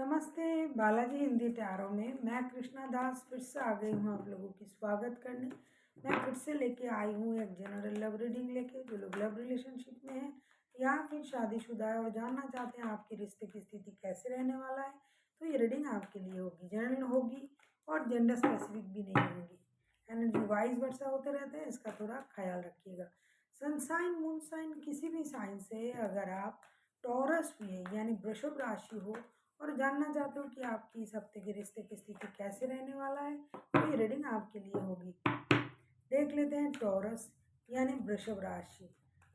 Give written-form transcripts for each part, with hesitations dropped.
नमस्ते। बालाजी हिंदी टैरो में मैं कृष्णा दास फिर से आ गई हूँ आप लोगों की स्वागत करने। मैं फिर से लेके आई हूँ एक जनरल लव रीडिंग लेके। जो लोग लव रिलेशनशिप में हैं या फिर शादीशुदा है और जानना चाहते हैं आपके रिश्ते की स्थिति कैसे रहने वाला है, तो ये रीडिंग आपके लिए होगी, जनरल होगी और जेंडर स्पेसिफिक भी नहीं होगी। एनर्जी वाइज वर्षा होते रहते हैं, इसका थोड़ा ख्याल रखिएगा। सनसाइन मून साइन किसी भी साइन से अगर आप टॉरस हुए यानी वृषभ राशि हो और जानना चाहते हो कि आपकी इस हफ्ते के रिश्ते की स्थिति कैसे रहने वाला है, तो ये रीडिंग आपके लिए होगी। देख लेते हैं टॉरस यानी वृषभ राशि।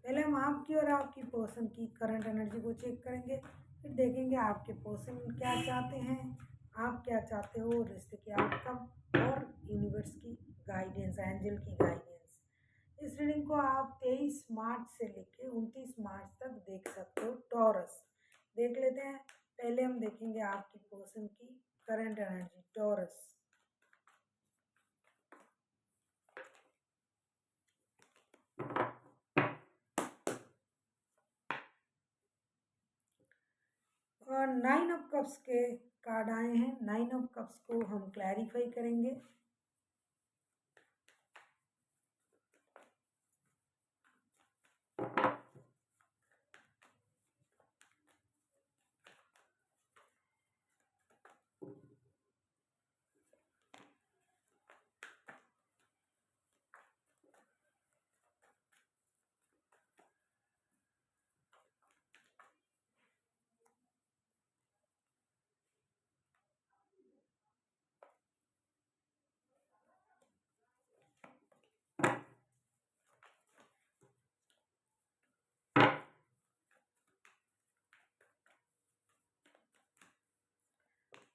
पहले हम आपकी और आपकी पर्सन की करंट एनर्जी को चेक करेंगे, फिर देखेंगे आपके पर्सन क्या चाहते हैं, आप क्या चाहते हो, रिश्ते के आउटकम और यूनिवर्स की गाइडेंस, एंजल की गाइडेंस। इस रीडिंग को आप 23 मार्च से लेकर 29 मार्च तक देख सकते हो। टॉरस देख लेते हैं। पहले हम देखेंगे आपकी पर्सन की करंट एनर्जी टॉरस। और 9 ऑफ कप्स के कार्ड आए हैं। 9 ऑफ कप्स को हम क्लैरिफाई करेंगे।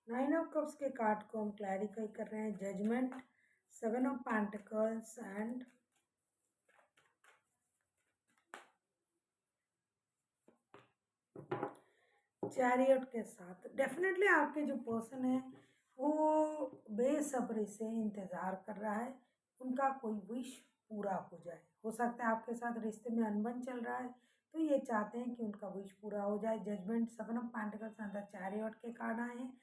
नाइन ऑफ कप्स के कार्ड को हम क्लैरिफाई कर रहे हैं। Judgement, 7 of pentacles and chariot के साथ। डेफिनेटली आपके जो पर्सन है वो बेसब्री से इंतज़ार कर रहा है उनका कोई विश पूरा हो जाए। हो सकता है आपके साथ रिश्ते में अनबन चल रहा है, तो ये चाहते हैं कि उनका विश पूरा हो जाए। Judgement, 7 of pentacles and the chariot के कार्ड आए हैं।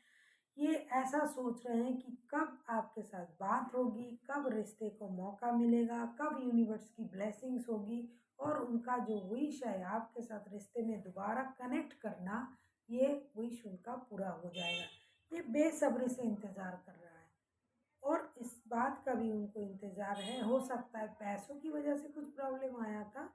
ये ऐसा सोच रहे हैं कि कब आपके साथ बात होगी, कब रिश्ते को मौका मिलेगा, कब यूनिवर्स की ब्लेसिंग्स होगी और उनका जो विश है आपके साथ रिश्ते में दोबारा कनेक्ट करना, ये विश उनका पूरा हो जाएगा। ये बेसब्री से इंतज़ार कर रहा है और इस बात का भी उनको इंतज़ार है। हो सकता है पैसों की वजह से कुछ प्रॉब्लम आया था,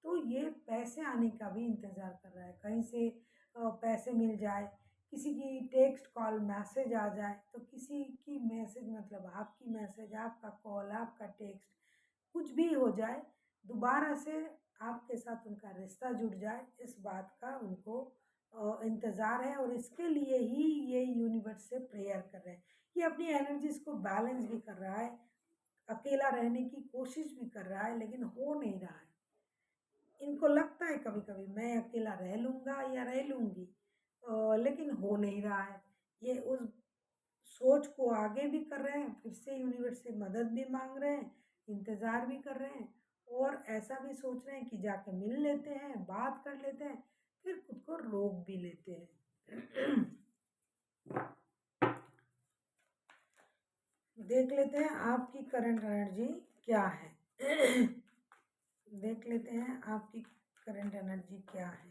तो ये पैसे आने का भी इंतज़ार कर रहा है। कहीं से पैसे मिल जाए, किसी की टेक्स्ट कॉल मैसेज आ जाए, तो किसी की मैसेज मतलब आपकी मैसेज, आपका कॉल, आपका टेक्स्ट, कुछ भी हो जाए, दोबारा से आपके साथ उनका रिश्ता जुड़ जाए, इस बात का उनको इंतज़ार है। और इसके लिए ही ये यूनिवर्स से प्रेयर कर रहे हैं। ये अपनी एनर्जीज को बैलेंस भी कर रहा है, अकेला रहने की कोशिश भी कर रहा है, लेकिन हो नहीं रहा है। इनको लगता है कभी कभी मैं अकेला रह लूँगा या रह लूँगी, लेकिन हो नहीं रहा है। ये उस सोच को आगे भी कर रहे हैं, फिर से यूनिवर्स से मदद भी मांग रहे हैं, इंतज़ार भी कर रहे हैं और ऐसा भी सोच रहे हैं कि जाके मिल लेते हैं, बात कर लेते हैं, फिर खुद को रोक भी लेते हैं। देख लेते हैं आपकी करंट एनर्जी क्या है। देख लेते हैं आपकी करंट एनर्जी क्या है।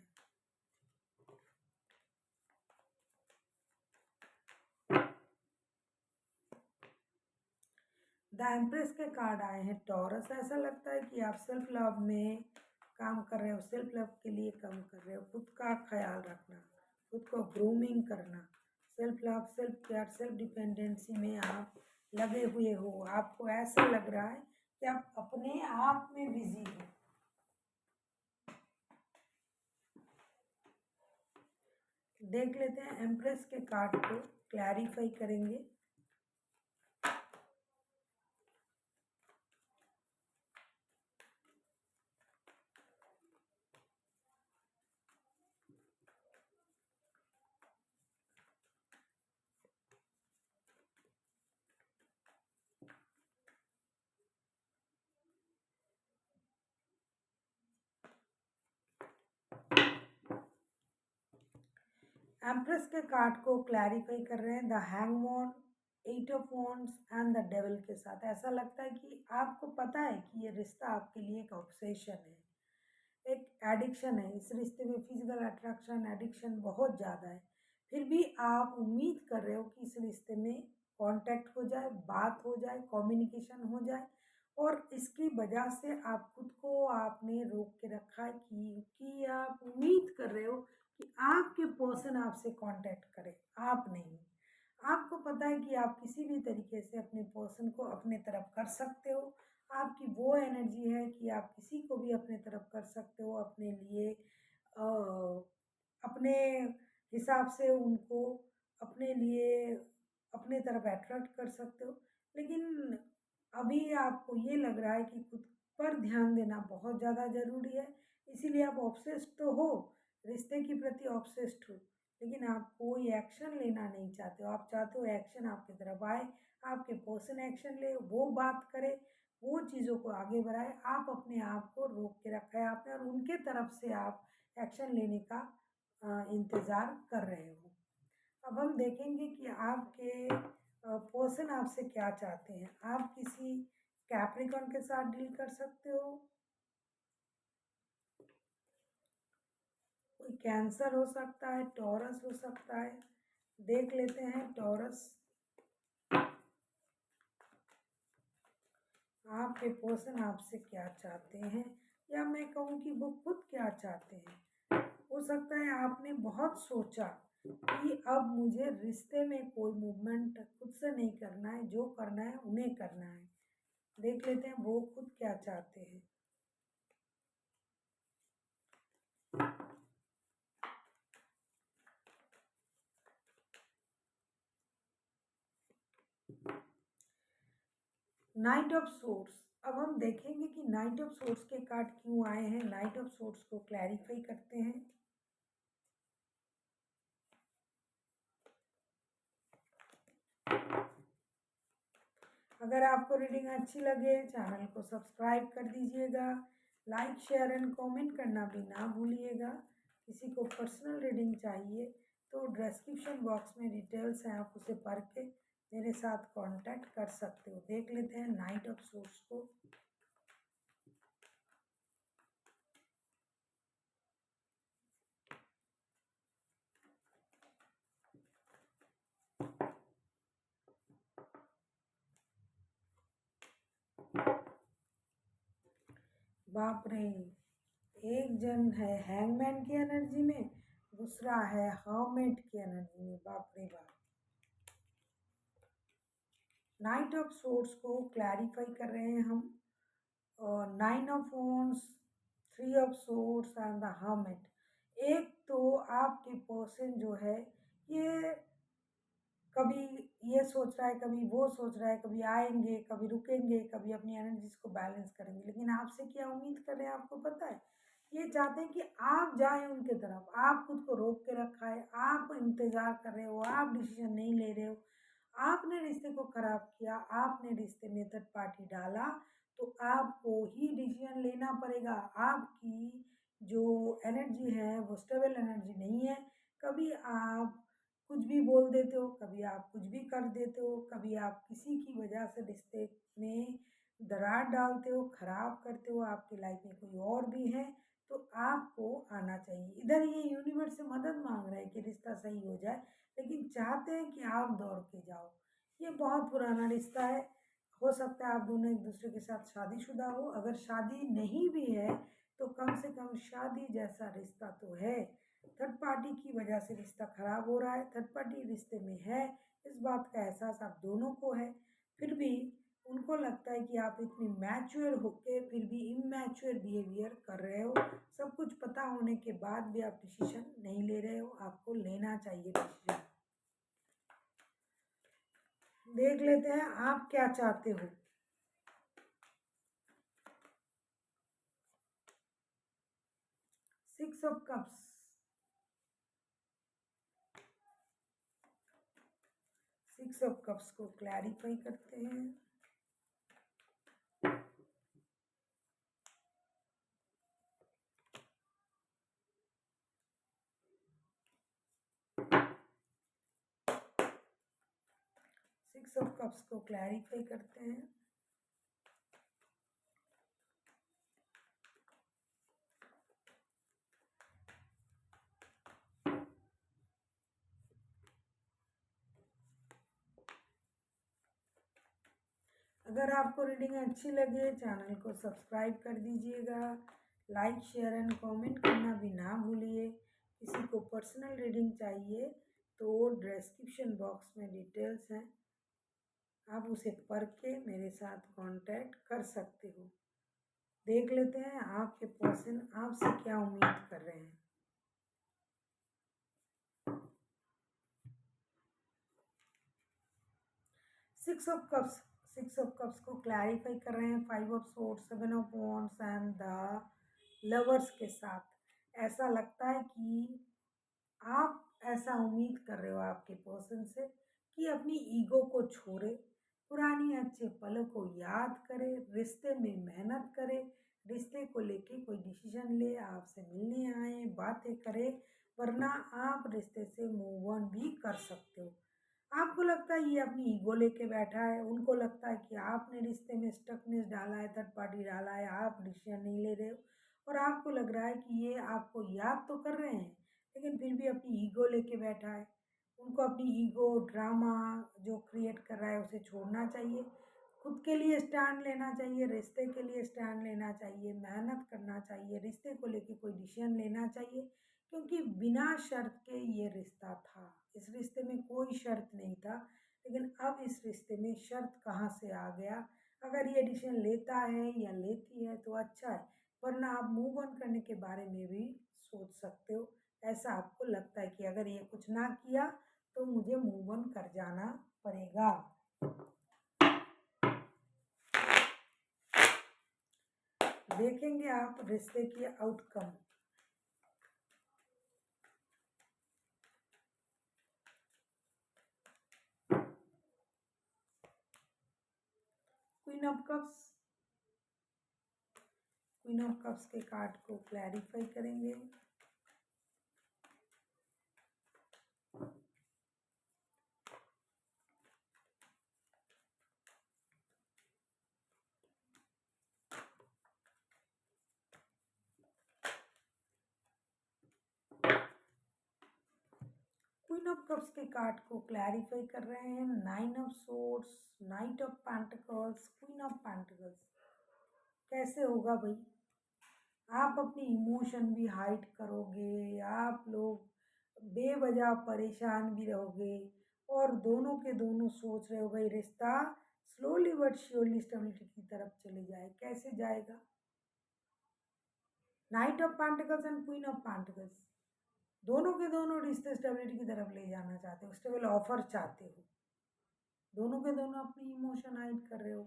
द एम्प्रेस के कार्ड आए हैं। टॉरस, ऐसा लगता है कि आप सेल्फ लव में काम कर रहे हो, सेल्फ लव के लिए काम कर रहे हो, खुद का ख्याल रखना, खुद को ग्रूमिंग करना, self love, self care, self dependency में आप लगे हुए हो। आपको ऐसा लग रहा है कि आप अपने आप में बिजी हो। देख लेते हैं एम्प्रेस के कार्ड को क्लैरिफाई करेंगे। एम्प्रेस के कार्ड को क्लैरिफाई कर रहे हैं the hangman, eight of wands and the devil के साथ। ऐसा लगता है कि आपको पता है कि ये रिश्ता आपके लिए एक ऑब्सेशन है, एक एडिक्शन है। इस रिश्ते में फिजिकल अट्रैक्शन, एडिक्शन बहुत ज़्यादा है। फिर भी आप उम्मीद कर रहे हो कि इस रिश्ते में कांटेक्ट हो जाए, बात हो जाए, कम्युनिकेशन हो जाए, और इसकी वजह से आप खुद को आपने रोक के रखा है कि आप उम्मीद कर रहे हो कि आपके पर्सन आपसे कांटेक्ट करे, आप नहीं। आपको पता है कि आप किसी भी तरीके से अपने पर्सन को अपने तरफ कर सकते हो। आपकी वो एनर्जी है कि आप किसी को भी अपने तरफ कर सकते हो, अपने लिए अपने हिसाब से उनको अपने लिए अपने तरफ अट्रैक्ट कर सकते हो। लेकिन अभी आपको ये लग रहा है कि खुद पर ध्यान देना बहुत ज़्यादा ज़रूरी है, इसीलिए आप ऑब्सेस्ड तो हो, रिश्ते के प्रति ऑब्सेस्ड हो, लेकिन आप कोई एक्शन लेना नहीं चाहते हो। आप चाहते हो एक्शन आपकी तरफ आए, आपके पर्सन एक्शन ले, वो बात करे, वो चीज़ों को आगे बढ़ाए। आप अपने आप को रोक के रखा है आपने, और उनके तरफ से आप एक्शन लेने का इंतज़ार कर रहे हो। अब हम देखेंगे कि आपके पर्सन आपसे क्या चाहते हैं। आप किसी कैप्रिकॉन के साथ डील कर सकते हो, कोई कैंसर हो सकता है, टॉरस हो सकता है। देख लेते हैं टॉरस, आपके पर्सन आपसे क्या चाहते हैं, या मैं कहूँ कि वो खुद क्या चाहते हैं। हो सकता है आपने बहुत सोचा कि अब मुझे रिश्ते में कोई मूवमेंट खुद से नहीं करना है, जो करना है उन्हें करना है। देख लेते हैं वो खुद क्या चाहते हैं। Night of source. अब हम देखेंगे कि नाइट ऑफ सोर्स के कार्ड क्यों आए हैं। नाइट ऑफ सोर्स को क्लैरिफाई करते हैं। अगर आपको रीडिंग अच्छी लगे, चैनल को सब्सक्राइब कर दीजिएगा, लाइक शेयर एंड कमेंट करना भी ना भूलिएगा। किसी को पर्सनल रीडिंग चाहिए तो डिस्क्रिप्शन बॉक्स में डिटेल्स हैं, आप उसे पढ़ के मेरे साथ कांटेक्ट कर सकते हो। देख लेते हैं नाइट ऑफ सोर्स को। बाप रे, एक जन है हैंगमैन की एनर्जी में, दूसरा है हर्मिट की एनर्जी में। बाप रे बाप। नाइट ऑफ सोर्स को क्लैरिफाई कर रहे हैं हम, और nine of wands, three of source and the hermit. एक तो आपके पर्सन जो है, ये कभी ये सोच रहा है, कभी वो सोच रहा है, कभी आएंगे, कभी रुकेंगे, कभी अपनी एनर्जीज को बैलेंस करेंगे। लेकिन आपसे क्या उम्मीद कर रहे हैं आपको पता है। ये चाहते हैं कि आप जाएं उनके तरफ। आप खुद को रोक के रखा है, आप इंतजार कर रहे हो, आप डिसीजन नहीं ले रहे हो। आपने रिश्ते को खराब किया, आपने रिश्ते में थर्ड पार्टी डाला, तो आपको ही डिसीजन लेना पड़ेगा। आपकी जो एनर्जी है वो स्टेबल एनर्जी नहीं है। कभी आप कुछ भी बोल देते हो, कभी आप कुछ भी कर देते हो, कभी आप किसी की वजह से रिश्ते में दरार डालते हो, खराब करते हो। आपकी लाइफ में कोई और भी है, तो आपको आना चाहिए। इधर ये यूनिवर्स से मदद मांग रहा है कि रिश्ता सही हो जाए, लेकिन चाहते हैं कि आप दौड़ के जाओ। ये बहुत पुराना रिश्ता है। हो सकता है आप दोनों एक दूसरे के साथ शादीशुदा हो। अगर शादी नहीं भी है तो कम से कम शादी जैसा रिश्ता तो है। थर्ड पार्टी की वजह से रिश्ता खराब हो रहा है, थर्ड पार्टी रिश्ते में है, इस बात का एहसास आप दोनों को है। फिर भी उनको लगता है कि आप इतनी मैच्योर होके फिर भी इमैच्योर बिहेवियर कर रहे हो। सब कुछ पता होने के बाद भी आप डिसीजन नहीं ले रहे हो। आपको लेना चाहिए डिसीजन। देख लेते हैं आप क्या चाहते हो। Six of cups. Six of cups को क्लैरिफाई करते हैं। सिक्स ऑफ कप्स को क्लैरिफाई करते हैं। अगर आपको रीडिंग अच्छी लगे चैनल को सब्सक्राइब कर दीजिएगा, लाइक शेयर एंड कमेंट करना भी ना भूलिए। किसी को पर्सनल रीडिंग चाहिए तो डिस्क्रिप्शन बॉक्स में डिटेल्स हैं, आप उसे पढ़ के मेरे साथ कांटेक्ट कर सकते हो। देख लेते हैं आपके पर्सन आपसे क्या उम्मीद कर रहे हैं। सिक्स ऑफ कप्स को क्लैरिफाई कर रहे हैं five of swords, seven of wands and the lovers के साथ। ऐसा लगता है कि आप ऐसा उम्मीद कर रहे हो आपके पर्सन से कि अपनी ईगो को छोड़े, पुरानी अच्छे पलों को याद करे, रिश्ते में मेहनत करे, रिश्ते को लेके कोई डिसीजन ले, आपसे मिलने आए, बातें करे, वरना आप रिश्ते से मूव ऑन भी कर सकते हो। आपको लगता है ये अपनी ईगो लेके बैठा है, उनको लगता है कि आपने रिश्ते में स्टकनेस डाला है, थर्ड पार्टी डाला है, आप डिसीजन नहीं ले रहे हो, और आपको लग रहा है कि ये आपको याद तो कर रहे हैं लेकिन फिर भी अपनी ईगो लेके बैठा है। उनको अपनी ईगो ड्रामा जो क्रिएट कर रहा है उसे छोड़ना चाहिए, खुद के लिए स्टैंड लेना चाहिए, रिश्ते के लिए स्टैंड लेना चाहिए, मेहनत करना चाहिए, रिश्ते को लेके कोई डिसीजन लेना चाहिए, क्योंकि बिना शर्त के ये रिश्ता था। इस रिश्ते में कोई शर्त नहीं था, लेकिन अब इस रिश्ते में शर्त कहाँ से आ गया। अगर ये डिसीजन लेता है या लेती है तो अच्छा है, वरना आप मूव ऑन करने के बारे में भी सोच सकते हो। ऐसा आपको लगता है कि अगर ये कुछ ना किया तो मुझे मूव ऑन कर जाना पड़ेगा। देखेंगे आप रिश्ते की outcome. Queen of cups, queen of cups के कार्ड को क्लैरिफाई करेंगे। क्वीन ऑफ कप्स के कार्ड को क्लैरिफाई कर रहे हैं। Nine of swords, night of pentacles, queen of pentacles. कैसे होगा भाई, आप अपनी इमोशन भी हाइड करोगे, आप लोग बेवजह परेशान भी रहोगे, और दोनों के दोनों सोच रहे हो भाई रिश्ता स्लोली बट श्योरली स्टेबिलिटी की तरफ चले जाए। कैसे जाएगा? Night of pentacles and queen of pentacles, दोनों के दोनों रिश्ते स्टेबिलिटी की तरफ ले जाना चाहते हो, स्टेबल ऑफर चाहते हो, दोनों के दोनों अपनी इमोशन हाइड कर रहे हो।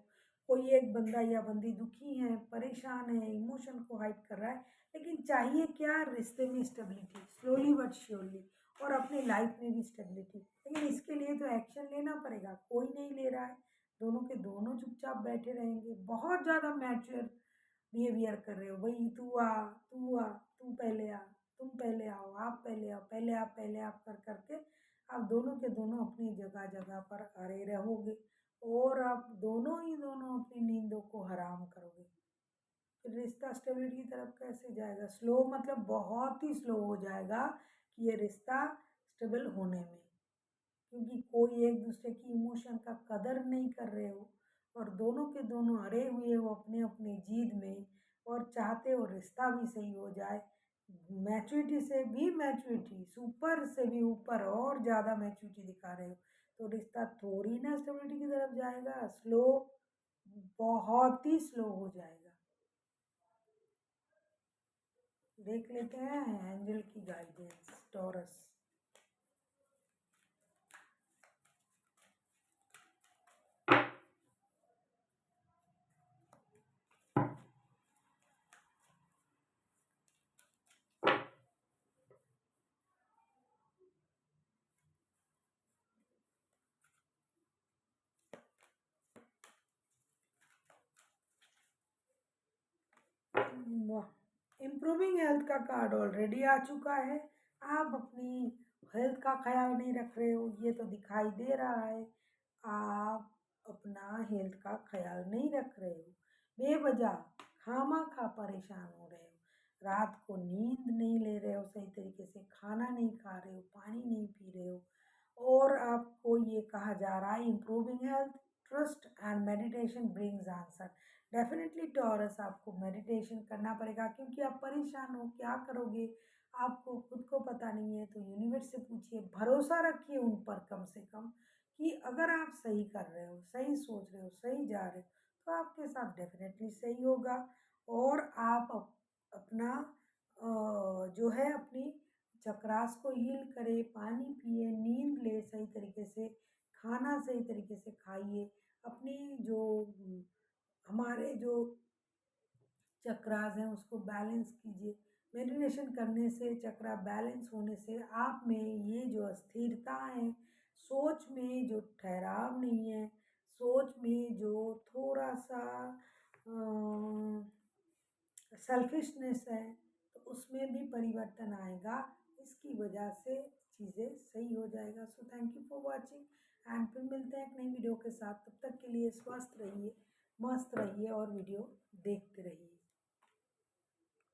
कोई एक बंदा या बंदी दुखी है, परेशान है, इमोशन को हाइड कर रहा है, लेकिन चाहिए क्या? रिश्ते में स्टेबिलिटी स्लोली बट श्योरली, और अपनी लाइफ में भी स्टेबिलिटी। लेकिन इसके लिए तो एक्शन लेना पड़ेगा, कोई नहीं ले रहा है, दोनों के दोनों चुपचाप बैठे रहेंगे। बहुत ज़्यादा मैच्योर बिहेवियर कर रहे हो भाई, तू आ, तू आ, तू पहले आ, तुम पहले आओ, आप पहले आओ, पहले आप कर करके आप दोनों के दोनों अपनी जगह जगह पर अड़े रहोगे, और आप दोनों ही दोनों अपनी नींदों को हराम करोगे। फिर रिश्ता स्टेबिलिटी की तरफ कैसे जाएगा? स्लो मतलब बहुत ही स्लो हो जाएगा कि ये रिश्ता स्टेबल होने में, क्योंकि कोई एक दूसरे की इमोशन का कदर नहीं कर रहे हो, और दोनों के दोनों अड़े हुए हो अपने अपने जिद में, और चाहते हो रिश्ता भी सही हो जाए। मैच्योरिटी से भी मैच्योरिटी, सुपर से भी ऊपर और ज़्यादा मैच्योरिटी दिखा रहे हो, तो रिश्ता थोड़ी ना स्टेबिलिटी की तरफ जाएगा, स्लो, बहुत ही स्लो हो जाएगा। देख लेते हैं एंजल की गाइडेंस। टॉरस, इम्प्रूविंग हेल्थ का कार्ड ऑलरेडी आ चुका है। आप अपनी हेल्थ का ख्याल नहीं रख रहे हो, ये तो दिखाई दे रहा है। आप अपना हेल्थ का ख्याल नहीं रख रहे हो, बेवजह खामखा परेशान हो रहे हो, रात को नींद नहीं ले रहे हो सही तरीके से, खाना नहीं खा रहे हो, पानी नहीं पी रहे हो, और आपको ये कहा जा रहा है improving health trust and meditation brings answer. Definitely taurus आपको मेडिटेशन करना पड़ेगा, क्योंकि आप परेशान हो, क्या करोगे आपको खुद को पता नहीं है। तो यूनिवर्स से पूछिए, भरोसा रखिए उन पर कम से कम, कि अगर आप सही कर रहे हो, सही सोच रहे हो, सही जा रहे हो, तो आपके साथ डेफिनेटली सही होगा। और आप अपना जो है अपनी चक्रास को हील करे, पानी पिए, नींद ले सही तरीके से, खाना सही तरीके से खाइए, अपनी जो हमारे जो चक्रास हैं उसको बैलेंस कीजिए। मेडिटेशन करने से, चक्रा बैलेंस होने से आप में ये जो अस्थिरता है, सोच में जो ठहराव नहीं है, सोच में जो थोड़ा सा सेल्फिशनेस है, तो उसमें भी परिवर्तन आएगा। इसकी वजह से चीज़ें सही हो जाएगा। So thank you for watching, and फिर मिलते हैं एक नई वीडियो के साथ। तब तक के लिए स्वस्थ रहिए, मस्त रहिए और वीडियो देखते रहिए।